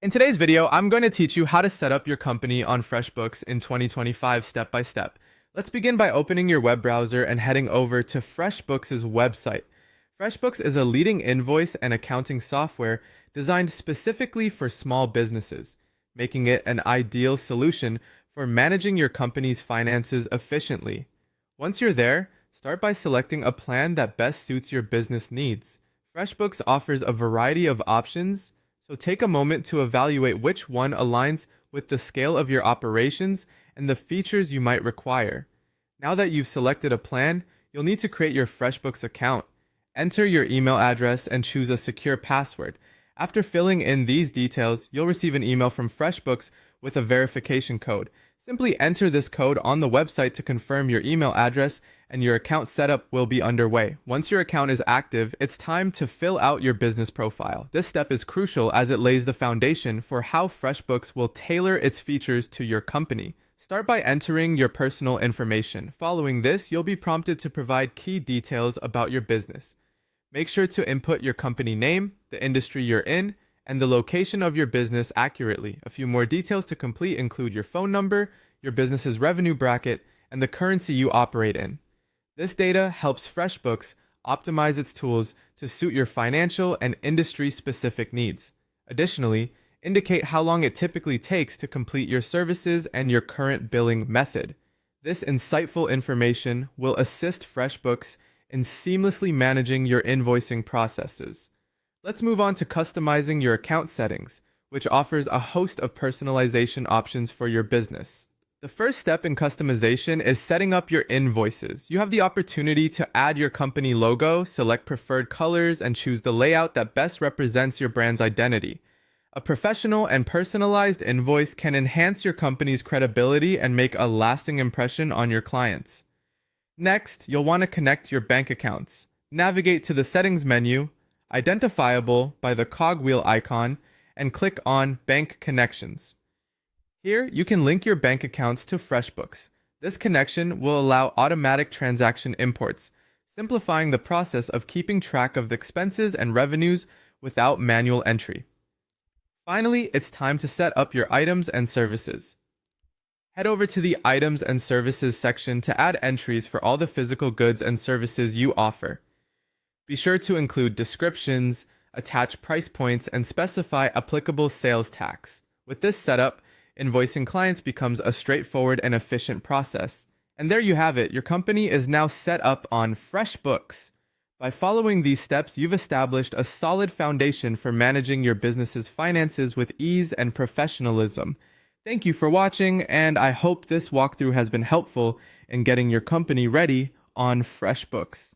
In today's video, I'm going to teach you how to set up your company on FreshBooks in 2025 step by step. Let's begin by opening your web browser and heading over to FreshBooks' website. FreshBooks is a leading invoice and accounting software designed specifically for small businesses, making it an ideal solution for managing your company's finances efficiently. Once you're there, start by selecting a plan that best suits your business needs. FreshBooks offers a variety of options, so take a moment to evaluate which one aligns with the scale of your operations and the features you might require. Now that you've selected a plan, you'll need to create your FreshBooks account. Enter your email address and choose a secure password. After filling in these details, you'll receive an email from FreshBooks with a verification code. Simply enter this code on the website to confirm your email address, and your account setup will be underway. Once your account is active, it's time to fill out your business profile. This step is crucial as it lays the foundation for how FreshBooks will tailor its features to your company. Start by entering your personal information. Following this, you'll be prompted to provide key details about your business. Make sure to input your company name, the industry you're in, and the location of your business accurately. A few more details to complete include your phone number, your business's revenue bracket, and the currency you operate in. This data helps FreshBooks optimize its tools to suit your financial and industry-specific needs. Additionally, indicate how long it typically takes to complete your services and your current billing method. This insightful information will assist FreshBooks in seamlessly managing your invoicing processes. Let's move on to customizing your account settings, which offers a host of personalization options for your business. The first step in customization is setting up your invoices. You have the opportunity to add your company logo, select preferred colors, and choose the layout that best represents your brand's identity. A professional and personalized invoice can enhance your company's credibility and make a lasting impression on your clients. Next, you'll want to connect your bank accounts. Navigate to the settings menu, identifiable by the cogwheel icon, and click on Bank Connections. Here, you can link your bank accounts to FreshBooks. This connection will allow automatic transaction imports, simplifying the process of keeping track of the expenses and revenues without manual entry. Finally, it's time to set up your items and services. Head over to the Items and Services section to add entries for all the physical goods and services you offer. Be sure to include descriptions, attach price points, and specify applicable sales tax. With this setup, invoicing clients becomes a straightforward and efficient process. And there you have it, your company is now set up on FreshBooks. By following these steps, you've established a solid foundation for managing your business's finances with ease and professionalism. Thank you for watching, and I hope this walkthrough has been helpful in getting your company ready on FreshBooks.